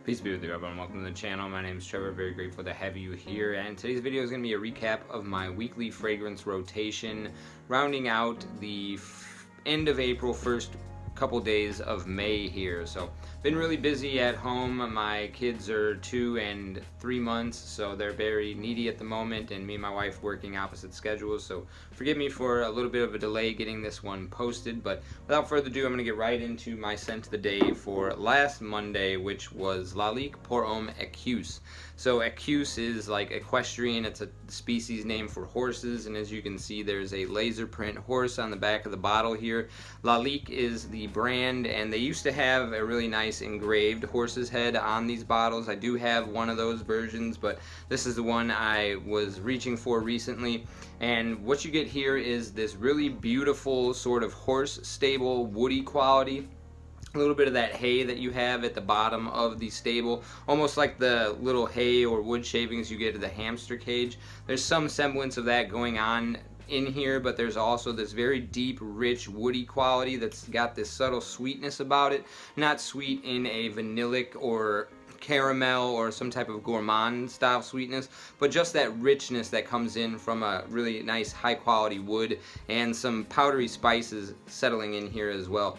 Peace be with you, everyone. Welcome to the channel. My name is Trevor. Very grateful to have you here. And today's video is going to be a recap of my weekly fragrance rotation, rounding out the end of April, first couple days of May here. So been really busy at home. My kids are 2 and 3 months, so they're very needy at the moment, and me and my wife working opposite schedules, so forgive me for a little bit of a delay getting this one posted. But without further ado, I'm going to get right into my scent of the day for last Monday, which was Lalique pour Homme Equus. So Equus is like equestrian. It's a species name for horses, and as you can see, there's a laser print horse on the back of the bottle here. Lalique is the brand, and they used to have a really nice engraved horse's head on these bottles. I do have one of those versions, but this is the one I was reaching for recently. And what you get here is this really beautiful sort of horse stable woody quality. A little bit of that hay that you have at the bottom of the stable, almost like the little hay or wood shavings you get at the hamster cage. There's some semblance of that going on in here, but there's also this very deep, rich, woody quality that's got this subtle sweetness about it. Not sweet in a vanillic or caramel or some type of gourmand style sweetness, but just that richness that comes in from a really nice high quality wood and some powdery spices settling in here as well.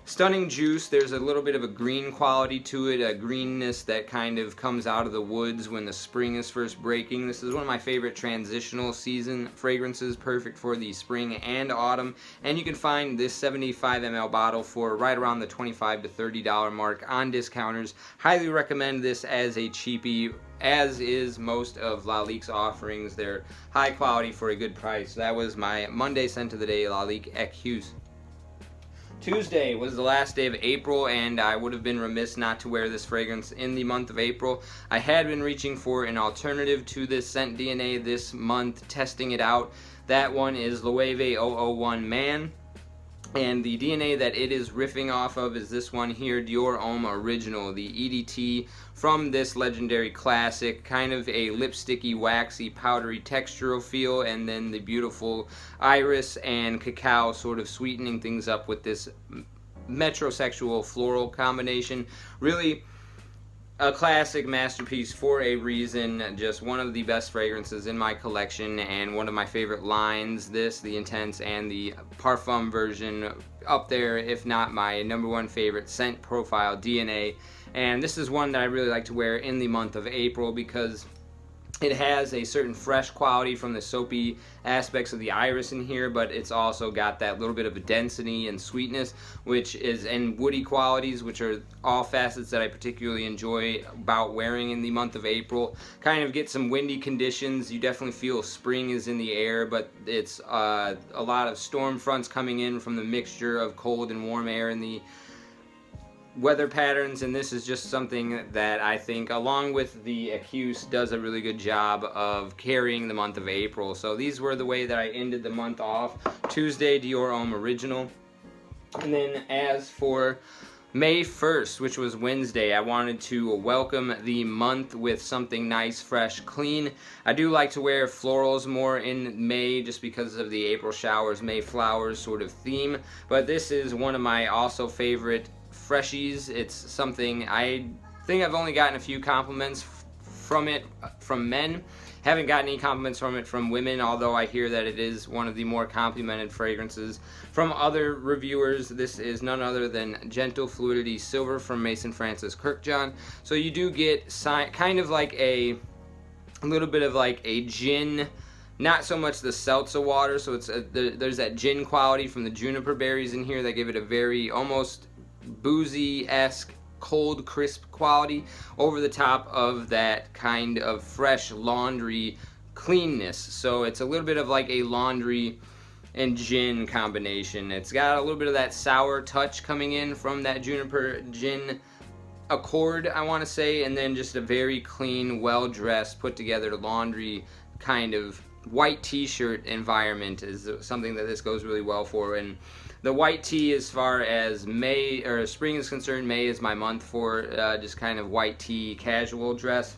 Stunning juice. There's a little bit of a green quality to it, a greenness that kind of comes out of the woods when the spring is first breaking. This is one of my favorite transitional season fragrances, perfect for the spring and autumn. And you can find this 75 ml bottle for right around the $25 to $30 mark on discounters. Highly recommend this as a cheapie, as is most of Lalique's offerings. They're high quality for a good price. That was my Monday scent of the day, Lalique Equus. Tuesday was the last day of April, and I would have been remiss not to wear this fragrance in the month of April. I had been reaching for an alternative to this scent DNA this month, testing it out. That one is Loewe 001 Man. And the DNA that it is riffing off of is this one here, Dior Homme Original, the EDT from this legendary classic. Kind of a lipsticky, waxy, powdery textural feel, and then the beautiful iris and cacao sort of sweetening things up with this metrosexual floral combination. Really a classic masterpiece for a reason. Just one of the best fragrances in my collection, and one of my favorite lines. This, the Intense, and the Parfum version up there, if not my #1 favorite scent profile DNA. And this is one that I really like to wear in the month of April because it has a certain fresh quality from the soapy aspects of the iris in here, but it's also got that little bit of a density and sweetness, which is, and woody qualities, which are all facets that I particularly enjoy about wearing in the month of April. Kind of get some windy conditions. You definitely feel spring is in the air, but it's a lot of storm fronts coming in from the mixture of cold and warm air in the weather patterns, and this is just something that I think, along with the Equus, does a really good job of carrying the month of April. So these were the way that I ended the month off. Tuesday, Dior Homme Original. And then as for May 1st, which was Wednesday, I wanted to welcome the month with something nice, fresh, clean. I do like to wear florals more in May just because of the April showers, May flowers sort of theme, but this is one of my also favorite freshies. It's something I think I've only gotten a few compliments from it from men. Haven't gotten any compliments from it from women, although I hear that it is one of the more complimented fragrances from other reviewers. This is none other than Gentle Fluidity Silver from Mason Francis Kirkjohn. So you do get kind of like a little bit of like a gin, not so much the seltzer water, so it's there's that gin quality from the juniper berries in here that give it a very almost boozy-esque, cold, crisp quality over the top of that kind of fresh laundry cleanness. So it's a little bit of like a laundry and gin combination. It's got a little bit of that sour touch coming in from that juniper gin accord, I want to say, and then just a very clean, well-dressed, put-together laundry kind of white t-shirt environment is something that this goes really well for. And the white tee, as far as May or spring is concerned, May is my month for just kind of white tee casual dress.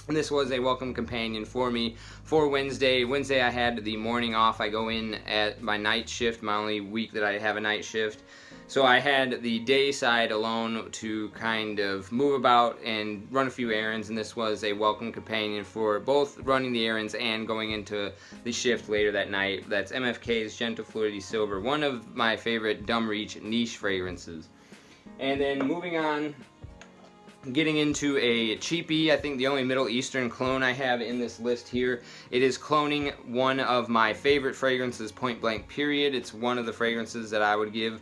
And this was a welcome companion for me for Wednesday. Wednesday I had the morning off. I go in at my night shift, my only week that I have a night shift. So I had the day side alone to kind of move about and run a few errands, and this was a welcome companion for both running the errands and going into the shift later that night. That's MFK's Gentle Fluidity Silver, one of my favorite Dumb Reach niche fragrances. And then moving on, getting into a cheapie, I think the only Middle Eastern clone I have in this list here. It is cloning one of my favorite fragrances, point blank period. It's one of the fragrances that I would give,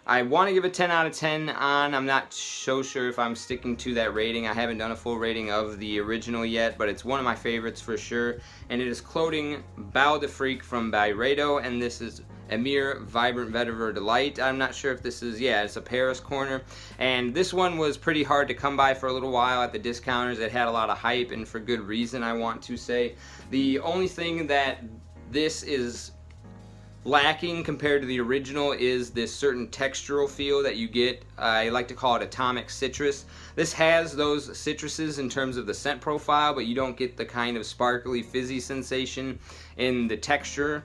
I want to give a 10 out of 10 on. I'm not so sure if I'm sticking to that rating. I haven't done a full rating of the original yet, but it's one of my favorites for sure. And it is cloning Bal de Freak from Byredo, and this is Emir Vibrant Vetiver Delight. I'm not sure if this is, yeah, it's a Paris corner. And this one was pretty hard to come by for a little while at the discounters. It had a lot of hype, and for good reason, I want to say. The only thing that this is lacking compared to the original is this certain textural feel that you get. I like to call it atomic citrus. This has those citruses in terms of the scent profile, but you don't get the kind of sparkly, fizzy sensation in the texture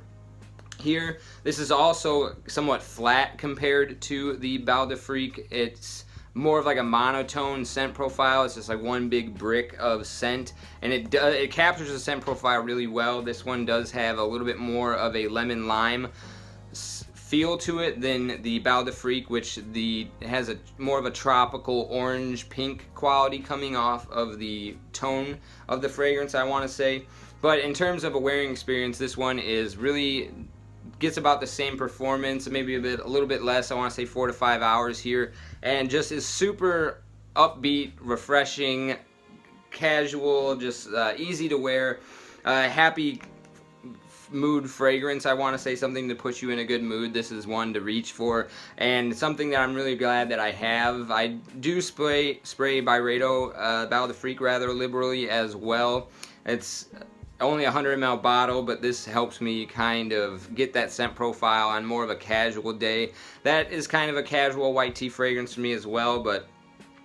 here. This is also somewhat flat compared to the Bal de Freak. It's more of like a monotone scent profile. It's just like one big brick of scent, and it captures the scent profile really well. This one does have a little bit more of a lemon lime feel to it than the Bal de Freak, which has a more of a tropical orange pink quality coming off of the tone of the fragrance, I want to say. But in terms of a wearing experience, this one is really gets about the same performance, maybe a little bit less. I want to say 4 to 5 hours here, and just is super upbeat, refreshing, casual, just easy to wear, happy mood fragrance. I want to say something to put you in a good mood. This is one to reach for, and something that I'm really glad that I have. I do spray Byredo Bal de Freak rather liberally as well. It's only a 100 ml bottle, but this helps me kind of get that scent profile on more of a casual day. That is kind of a casual white tea fragrance for me as well, but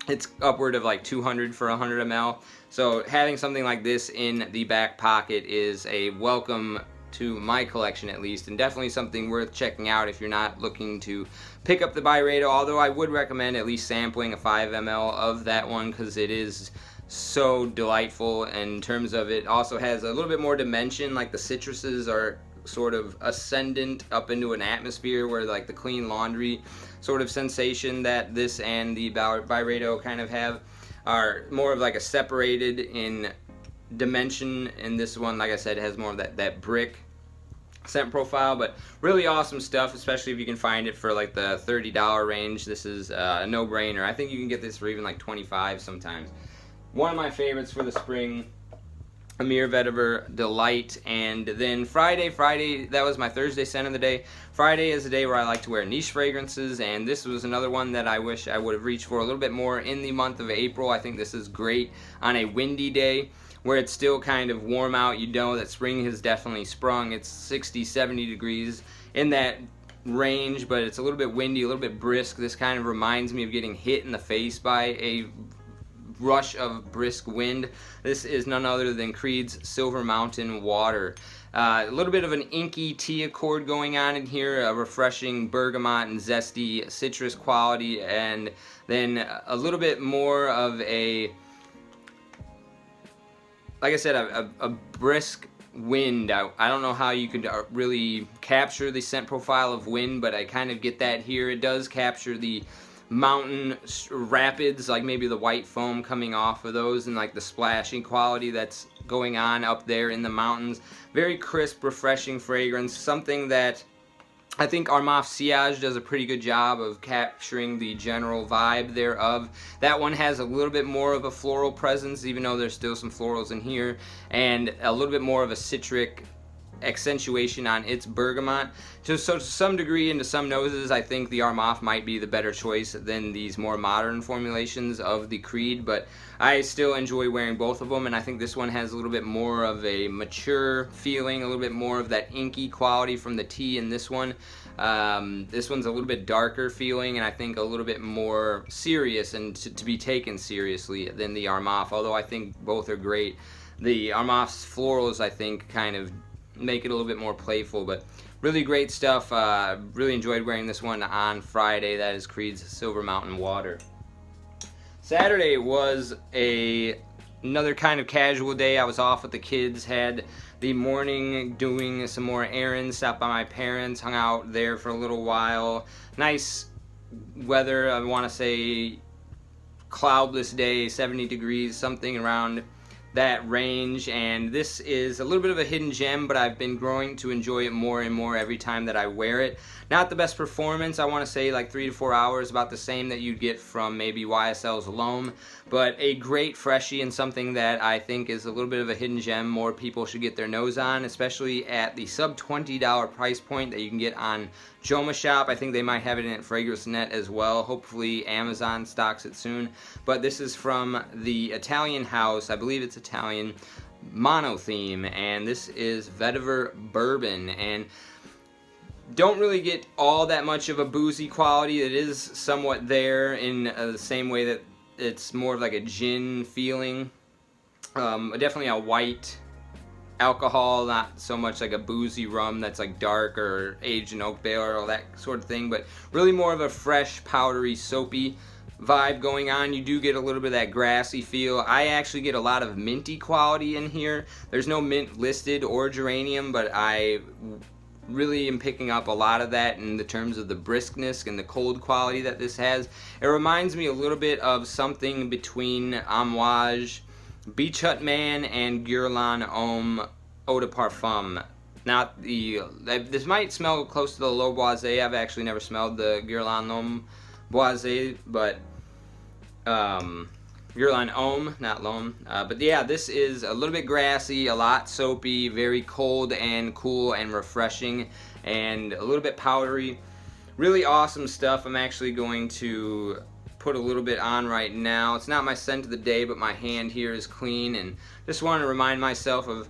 it's upward of like 200 for 100 ml. So having something like this in the back pocket is a welcome to my collection, at least, and definitely something worth checking out if you're not looking to pick up the Byredo, although I would recommend at least sampling a 5 ml of that one, because it is so delightful in terms of it also has a little bit more dimension. Like the citruses are sort of ascendant up into an atmosphere where like the clean laundry sort of sensation that this and the Byredo kind of have are more of like a separated in dimension, and this one, like I said, has more of that brick scent profile. But really awesome stuff, especially if you can find it for like the $30 range. This is a no-brainer. I think you can get this for even like $25 sometimes. One of my favorites for the spring, Emir Vetiver Delight. And then Friday, that was my Thursday scent of the day. Friday is a day where I like to wear niche fragrances, and this was another one that I wish I would have reached for a little bit more in the month of April. I think this is great on a windy day where it's still kind of warm out. You know that spring has definitely sprung. It's 60, 70 degrees in that range, but it's a little bit windy, a little bit brisk. This kind of reminds me of getting hit in the face by a rush of brisk wind. This is none other than Creed's Silver Mountain Water. A little bit of an inky tea accord going on in here, a refreshing bergamot and zesty citrus quality, and then a little bit more of a, like I said, a brisk wind. I don't know how you could really capture the scent profile of wind, but I kind of get that here. It does capture the mountain rapids, like maybe the white foam coming off of those, and like the splashing quality that's going on up there in the mountains. Very crisp, refreshing fragrance, something that I think Armaf Sillage does a pretty good job of capturing the general vibe thereof. That one has a little bit more of a floral presence, even though there's still some florals in here, and a little bit more of a citric accentuation on its bergamot. So to some degree and to some noses, I think the Armaf might be the better choice than these more modern formulations of the Creed, but I still enjoy wearing both of them, and I think this one has a little bit more of a mature feeling, a little bit more of that inky quality from the tea in this one. This one's a little bit darker feeling, and I think a little bit more serious and to be taken seriously than the Armaf, although I think both are great. The Armaf's florals, I think, kind of make it a little bit more playful, but really great stuff. Really enjoyed wearing this one on Friday. That is Creed's Silver Mountain Water. Saturday was another kind of casual day. I was off with the kids, had the morning doing some more errands, stopped by my parents, hung out there for a little while. Nice weather, I want to say cloudless day, 70 degrees, something around that range. And this is a little bit of a hidden gem, but I've been growing to enjoy it more and more every time that I wear it. Not the best performance, I want to say like 3 to 4 hours, about the same that you'd get from maybe YSL's Homme, but a great freshie and something that I think is a little bit of a hidden gem more people should get their nose on, especially at the sub $20 price point that you can get on Joma Shop. I think they might have it in at Fragrance.net as well. Hopefully Amazon stocks it soon. But this is from the Italian house, I believe it's Italian, Monotheme, and this is Vetiver Bourbon. And don't really get all that much of a boozy quality. It is somewhat there in the same way that it's more of like a gin feeling. Definitely a white alcohol, not so much like a boozy rum that's like dark or aged in oak barrel or that sort of thing, but really more of a fresh, powdery, soapy vibe going on. You do get a little bit of that grassy feel. I actually get a lot of minty quality in here. There's no mint listed or geranium, but I really am picking up a lot of that in the terms of the briskness and the cold quality that this has. It reminds me a little bit of something between Amouage, Beach Hut Man, and Guerlain Homme Eau de Parfum. Not the, this might smell close to the Low Boisé. I've actually never smelled the Guerlain Homme Boisé, but Guerlain Homme, not L'Homme. But yeah, this is a little bit grassy, a lot soapy, very cold and cool and refreshing, and a little bit powdery. Really awesome stuff. I'm actually going to put a little bit on right now. It's not my scent of the day, but my hand here is clean, and just want to remind myself of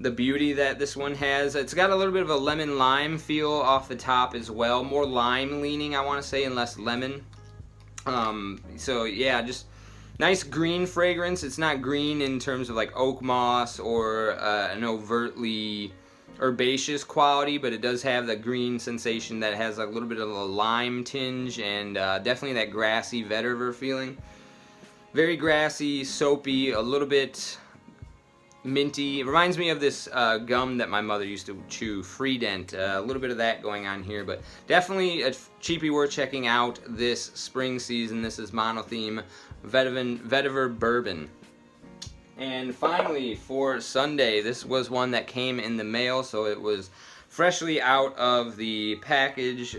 the beauty that this one has. It's got a little bit of a lemon lime feel off the top as well. More lime leaning, I want to say, and less lemon. So yeah, just nice green fragrance. It's not green in terms of like oak moss or an overtly herbaceous quality, but it does have the green sensation that has a little bit of a lime tinge, and definitely that grassy vetiver feeling. Very grassy, soapy, a little bit minty. It reminds me of this gum that my mother used to chew, Freedent. A little bit of that going on here, but definitely a cheapie worth checking out this spring season. This is Monotheme Vetiver Bourbon. And finally, for Sunday, this was one that came in the mail, so it was freshly out of the package.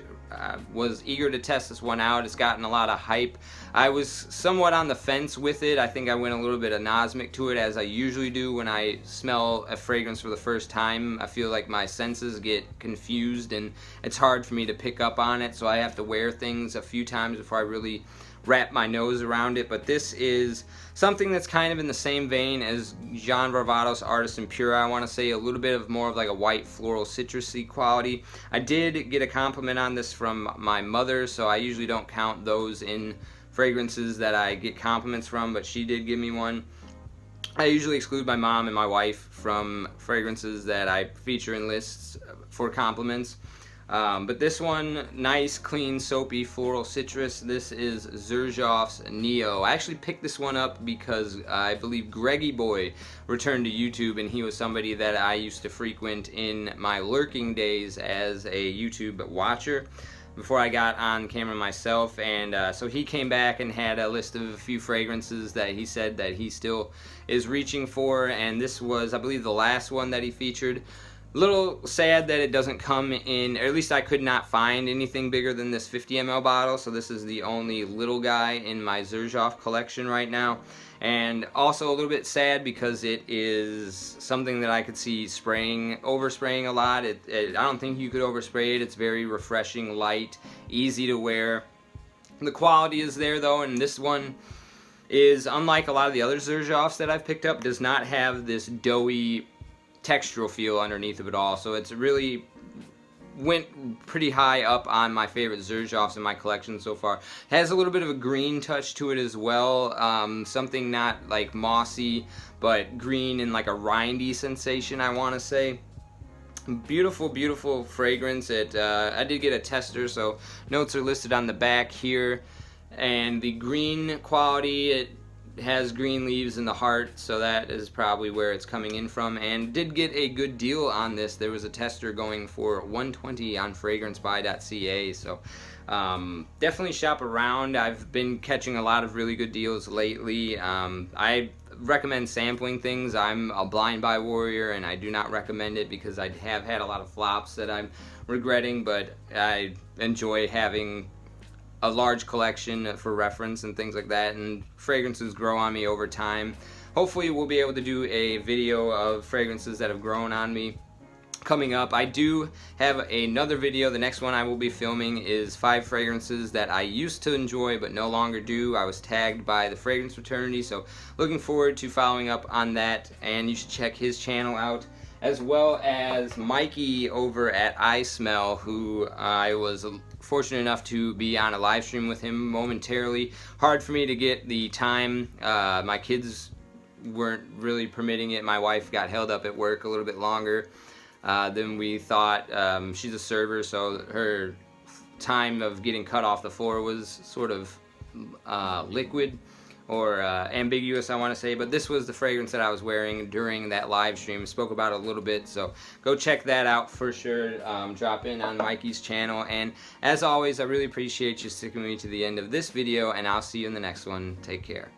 Was eager to test this one out. It's gotten a lot of hype. I was somewhat on the fence with it. I think I went a little bit anosmic to it, as I usually do when I smell a fragrance for the first time. I feel like my senses get confused and it's hard for me to pick up on it, so I have to wear things a few times before I really wrap my nose around it. But this is something that's kind of in the same vein as Jean Varvatos Artisan Pure. I want to say a little bit of more of like a white floral citrusy quality. I did get a compliment on this from my mother, so I usually don't count those in fragrances that I get compliments from, but she did give me one. I usually exclude my mom and my wife from fragrances that I feature in lists for compliments. But this one, nice, clean, soapy, floral citrus. This is Xerjoff Nio. I actually picked this one up because I believe Greggieboy returned to YouTube, and he was somebody that I used to frequent in my lurking days as a YouTube watcher before I got on camera myself. And so he came back and had a list of a few fragrances that he said that he still is reaching for, and this was, I believe, the last one that he featured. Little sad that it doesn't come in, or at least I could not find anything bigger than this 50 ml bottle, so this is the only little guy in my Xerjoff collection right now. And also a little bit sad because it is something that I could see overspraying a lot. I don't think you could overspray it. It's very refreshing, light, easy to wear. The quality is there though, and this one is, unlike a lot of the other Xerjoffs that I've picked up, does not have this doughy textural feel underneath of it all. So it's really went pretty high up on my favorite Xerjoffs in my collection so far. Has a little bit of a green touch to it as well. Something not like mossy, but green and like a rindy sensation, I want to say. Beautiful, beautiful fragrance. I did get a tester, so notes are listed on the back here. And the green quality, it has green leaves in the heart, so that is probably where it's coming in from. And did get a good deal on this. There was a tester going for $120 on fragrancebuy.ca, so definitely shop around. I've been catching a lot of really good deals lately. I recommend sampling things. I'm a blind buy warrior, and I do not recommend it because I have had a lot of flops that I'm regretting, but I enjoy having a large collection for reference and things like that, and fragrances grow on me over time. Hopefully we'll be able to do a video of fragrances that have grown on me coming up. I do have another video. The next one I will be filming is 5 fragrances that I used to enjoy but no longer do. I was tagged by the fragrance fraternity, so looking forward to following up on that, and you should check his channel out, as well as Mikey over at I Smell, who I was fortunate enough to be on a live stream with him momentarily. Hard for me to get the time. My kids weren't really permitting it. My wife got held up at work a little bit longer than we thought. She's a server, so her time of getting cut off the floor was sort of liquid or ambiguous, I want to say. But this was the fragrance that I was wearing during that live stream. Spoke about it a little bit, so go check that out for sure. Drop in on Mikey's channel, and as always, I really appreciate you sticking with me to the end of this video, and I'll see you in the next one. Take care.